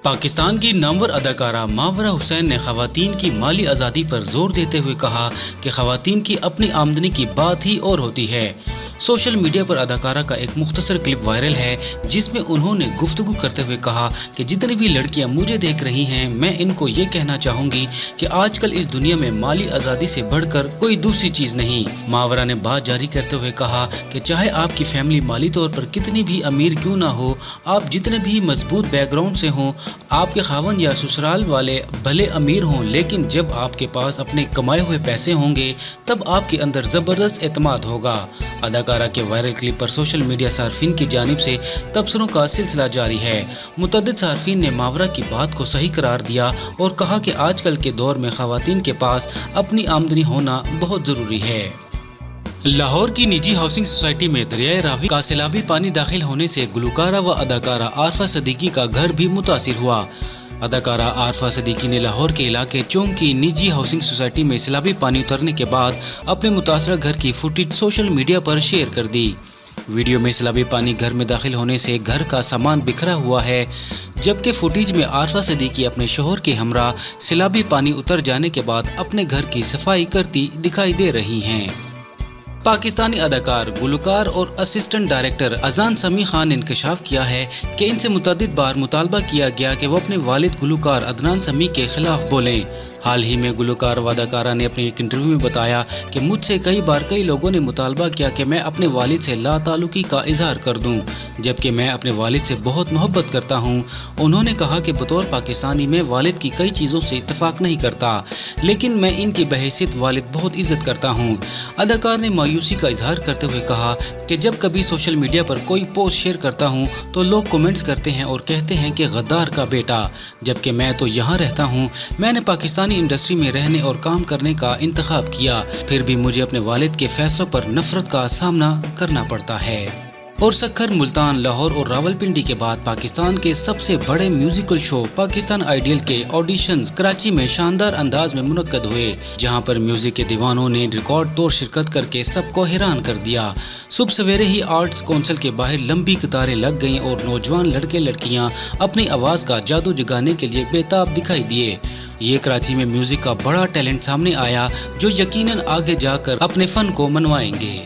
پاکستان کی نامور اداکارہ ماورا حسین نے خواتین کی مالی آزادی پر زور دیتے ہوئے کہا کہ خواتین کی اپنی آمدنی کی بات ہی اور ہوتی ہے۔ سوشل میڈیا پر اداکارہ کا ایک مختصر کلپ وائرل ہے جس میں انہوں نے گفتگو کرتے ہوئے کہا کہ جتنی بھی لڑکیاں مجھے دیکھ رہی ہیں میں ان کو یہ کہنا چاہوں گی کہ آج کل اس دنیا میں مالی آزادی سے بڑھ کر کوئی دوسری چیز نہیں۔ ماورا نے بات جاری کرتے ہوئے کہا کہ چاہے آپ کی فیملی مالی طور پر کتنی بھی امیر کیوں نہ ہو، آپ جتنے بھی مضبوط بیک گراؤنڈ سے ہوں، آپ کے خاوند یا سسرال والے بھلے امیر ہوں، لیکن جب آپ کے پاس اپنے کمائے ہوئے پیسے ہوں گے تب آپ کے اندر زبردست اعتماد ہوگا۔ اداکارہ کے وائرل کلپ پر سوشل میڈیا صارفین کی جانب سے تبصروں کا سلسلہ جاری ہے۔ متعدد صارفین نے ماورا کی بات کو صحیح قرار دیا اور کہا کہ آج کل کے دور میں خواتین کے پاس اپنی آمدنی ہونا بہت ضروری ہے۔ لاہور کی نجی ہاؤسنگ سوسائٹی میں دریائے راوی کا سیلابی پانی داخل ہونے سے گلوکارہ و اداکارہ عارفہ صدیقی کا گھر بھی متاثر ہوا۔ اداکارہ عارفہ صدیقی نے لاہور کے علاقے چونک کی نجی ہاؤسنگ سوسائٹی میں سیلابی پانی اترنے کے بعد اپنے متاثرہ گھر کی فوٹیج سوشل میڈیا پر شیئر کر دی۔ ویڈیو میں سیلابی پانی گھر میں داخل ہونے سے گھر کا سامان بکھرا ہوا ہے، جبکہ فوٹیج میں عارفہ صدیقی اپنے شوہر کے ہمراہ سیلابی پانی اتر جانے کے بعد اپنے گھر کی صفائی کرتی دکھائی دے رہی ہیں۔ پاکستانی اداکار، گلوکار اور اسسٹنٹ ڈائریکٹر اذان سمیع خان نے انکشاف کیا ہے کہ ان سے متعدد بار مطالبہ کیا گیا کہ وہ اپنے والد گلوکار عدنان سمیع کے خلاف بولیں۔ حال ہی میں گلوکار و اداکارہ نے اپنے ایک انٹرویو میں بتایا کہ مجھ سے کئی لوگوں نے مطالبہ کیا کہ میں اپنے والد سے لا تعلقی کا اظہار کر دوں، جبکہ میں اپنے والد سے بہت محبت کرتا ہوں۔ انہوں نے کہا کہ بطور پاکستانی میں والد کی کئی چیزوں سے اتفاق نہیں کرتا، لیکن میں ان کی بحیثیت والد بہت عزت کرتا ہوں۔ اداکار نے مایوسی کا اظہار کرتے ہوئے کہا کہ جب کبھی سوشل میڈیا پر کوئی پوسٹ شیئر کرتا ہوں تو لوگ کمنٹس کرتے ہیں اور کہتے ہیں کہ غدار کا بیٹا، جبکہ میں تو یہاں رہتا ہوں۔ میں نے پاکستانی انڈسٹری میں رہنے اور کام کرنے کا انتخاب کیا، پھر بھی مجھے اپنے والد کے فیصلوں پر نفرت کا سامنا کرنا پڑتا ہے۔ اور سکھر، ملتان، لاہور اور راولپنڈی کے بعد پاکستان کے سب سے بڑے میوزیکل شو پاکستان آئیڈیل کے آڈیشنز کراچی میں شاندار انداز میں منعقد ہوئے، جہاں پر میوزک کے دیوانوں نے ریکارڈ توڑ شرکت کر کے سب کو حیران کر دیا۔ صبح سویرے ہی آرٹس کونسل کے باہر لمبی قطاریں لگ گئیں اور نوجوان لڑکے لڑکیاں اپنی آواز کا جادو جگانے کے لیے بے تاب دکھائی دیے۔ یہ کراچی میں میوزک کا بڑا ٹیلنٹ سامنے آیا جو یقیناً آگے جا کر اپنے فن کو منوائیں گے۔